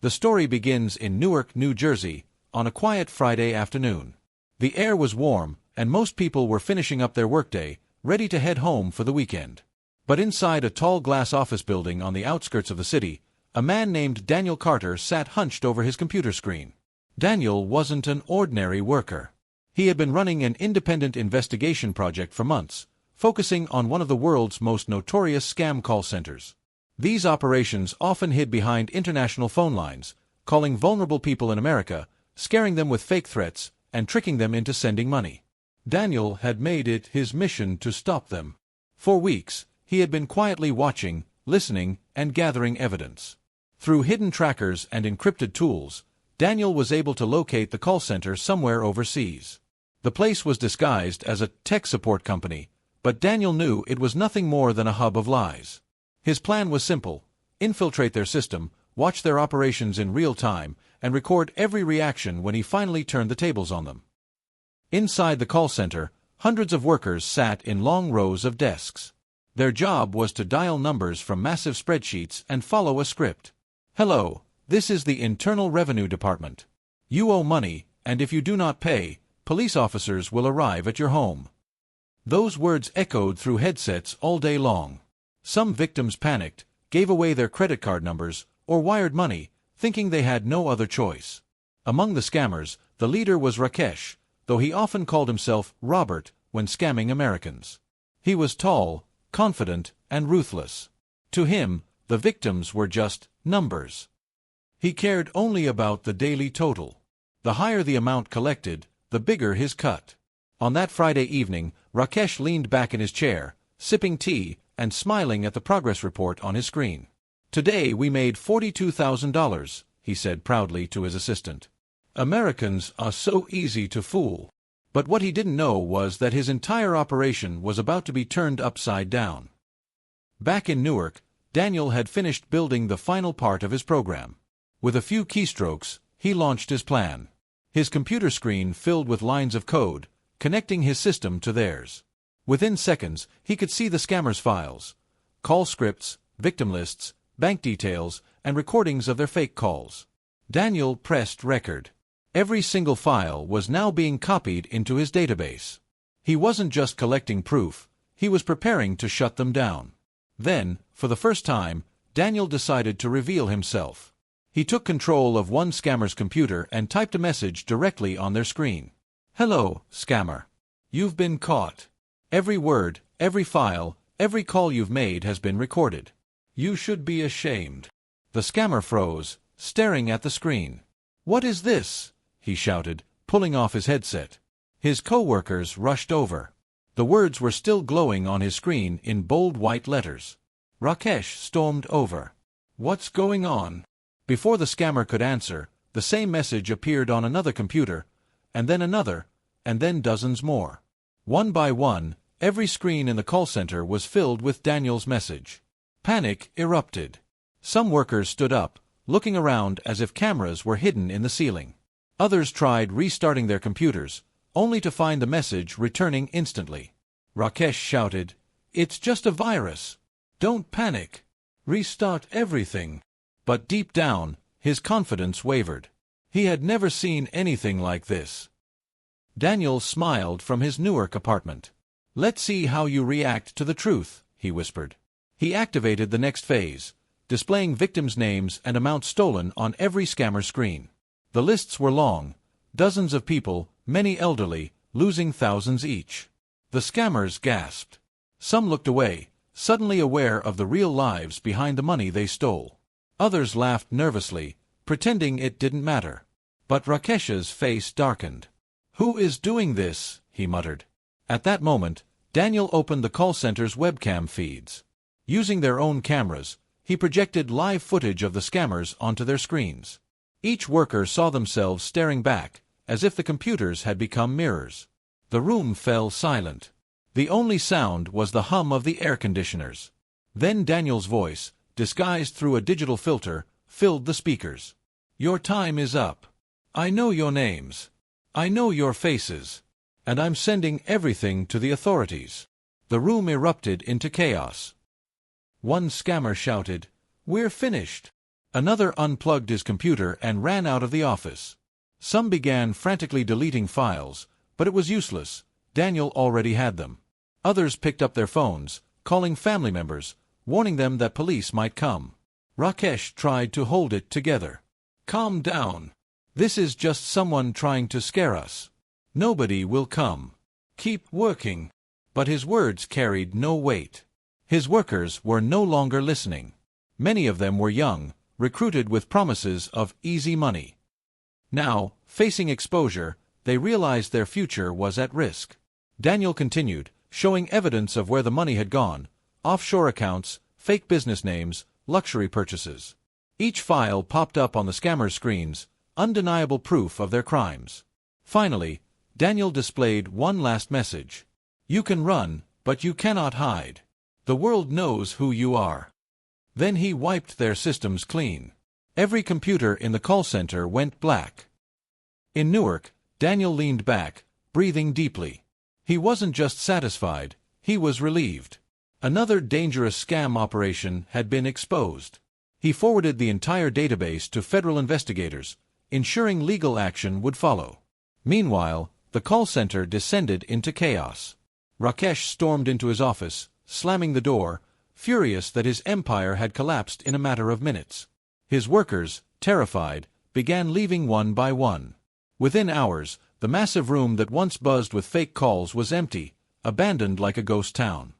The story begins in Newark, New Jersey, on a quiet Friday afternoon. The air was warm, and most people were finishing up their workday, ready to head home for the weekend. But inside a tall glass office building on the outskirts of the city, a man named Daniel Carter sat hunched over his computer screen. Daniel wasn't an ordinary worker. He had been running an independent investigation project for months, focusing on one of the world's most notorious scam call centers. These operations often hid behind international phone lines, calling vulnerable people in America, scaring them with fake threats, and tricking them into sending money. Daniel had made it his mission to stop them. For weeks, he had been quietly watching, listening, and gathering evidence. Through hidden trackers and encrypted tools, Daniel was able to locate the call center somewhere overseas. The place was disguised as a tech support company, but Daniel knew it was nothing more than a hub of lies. His plan was simple: infiltrate their system, watch their operations in real time, and record every reaction when he finally turned the tables on them. Inside the call center, hundreds of workers sat in long rows of desks. Their job was to dial numbers from massive spreadsheets and follow a script. "Hello, this is the Internal Revenue Department. You owe money, and if you do not pay, police officers will arrive at your home." Those words echoed through headsets all day long. Some victims panicked, gave away their credit card numbers, or wired money, thinking they had no other choice. Among the scammers, the leader was Rakesh, though he often called himself Robert when scamming Americans. He was tall, confident, and ruthless. To him, the victims were just numbers. He cared only about the daily total. The higher the amount collected, the bigger his cut. On that Friday evening, Rakesh leaned back in his chair, sipping tea, and smiling at the progress report on his screen. "Today we made $42,000, he said proudly to his assistant. "Americans are so easy to fool." But what he didn't know was that his entire operation was about to be turned upside down. Back in Newark, Daniel had finished building the final part of his program. With a few keystrokes, he launched his plan. His computer screen filled with lines of code, connecting his system to theirs. Within seconds, he could see the scammers' files, call scripts, victim lists, bank details, and recordings of their fake calls. Daniel pressed record. Every single file was now being copied into his database. He wasn't just collecting proof, he was preparing to shut them down. Then, for the first time, Daniel decided to reveal himself. He took control of one scammer's computer and typed a message directly on their screen. "Hello, scammer. You've been caught. Every word, every file, every call you've made has been recorded. You should be ashamed." The scammer froze, staring at the screen. "What is this?" he shouted, pulling off his headset. His co-workers rushed over. The words were still glowing on his screen in bold white letters. Rakesh stormed over. "What's going on?" Before the scammer could answer, the same message appeared on another computer, and then another, and then dozens more. One by one, every screen in the call center was filled with Daniel's message. Panic erupted. Some workers stood up, looking around as if cameras were hidden in the ceiling. Others tried restarting their computers, only to find the message returning instantly. Rakesh shouted, "It's just a virus. Don't panic. Restart everything." But deep down, his confidence wavered. He had never seen anything like this. Daniel smiled from his Newark apartment. "Let's see how you react to the truth," he whispered. He activated the next phase, displaying victims' names and amounts stolen on every scammer's screen. The lists were long, dozens of people, many elderly, losing thousands each. The scammers gasped. Some looked away, suddenly aware of the real lives behind the money they stole. Others laughed nervously, pretending it didn't matter. But Rakesh's face darkened. "Who is doing this?" he muttered. At that moment, Daniel opened the call center's webcam feeds. Using their own cameras, he projected live footage of the scammers onto their screens. Each worker saw themselves staring back, as if the computers had become mirrors. The room fell silent. The only sound was the hum of the air conditioners. Then Daniel's voice, disguised through a digital filter, filled the speakers. "Your time is up. I know your names. I know your faces. And I'm sending everything to the authorities." The room erupted into chaos. One scammer shouted, "We're finished." Another unplugged his computer and ran out of the office. Some began frantically deleting files, but it was useless. Daniel already had them. Others picked up their phones, calling family members, warning them that police might come. Rakesh tried to hold it together. "Calm down. This is just someone trying to scare us. Nobody will come. Keep working." But his words carried no weight. His workers were no longer listening. Many of them were young, recruited with promises of easy money. Now, facing exposure, they realized their future was at risk. Daniel continued, showing evidence of where the money had gone: offshore accounts, fake business names, luxury purchases. Each file popped up on the scammers' screens, undeniable proof of their crimes. Finally, Daniel displayed one last message. "You can run, but you cannot hide. The world knows who you are." Then he wiped their systems clean. Every computer in the call center went black. In Newark, Daniel leaned back, breathing deeply. He wasn't just satisfied, he was relieved. Another dangerous scam operation had been exposed. He forwarded the entire database to federal investigators, ensuring legal action would follow. Meanwhile, the call center descended into chaos. Rakesh stormed into his office, slamming the door, furious that his empire had collapsed in a matter of minutes. His workers, terrified, began leaving one by one. Within hours, the massive room that once buzzed with fake calls was empty, abandoned like a ghost town.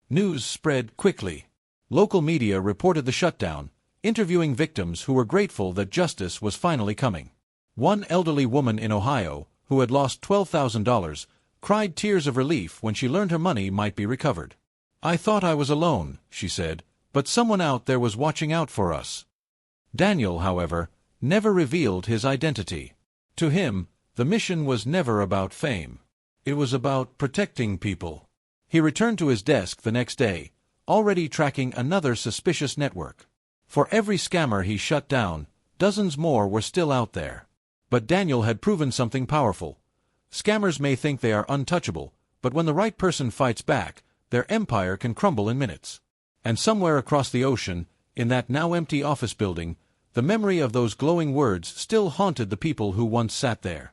News spread quickly. Local media reported the shutdown, interviewing victims who were grateful that justice was finally coming. One elderly woman in Ohio, who had lost $12,000, cried tears of relief when she learned her money might be recovered. "I thought I was alone," she said, "but someone out there was watching out for us." Daniel, however, never revealed his identity. To him, the mission was never about fame. It was about protecting people. He returned to his desk the next day, already tracking another suspicious network. For every scammer he shut down, dozens more were still out there. But Daniel had proven something powerful. Scammers may think they are untouchable, but when the right person fights back, their empire can crumble in minutes. And somewhere across the ocean, in that now empty office building, the memory of those glowing words still haunted the people who once sat there.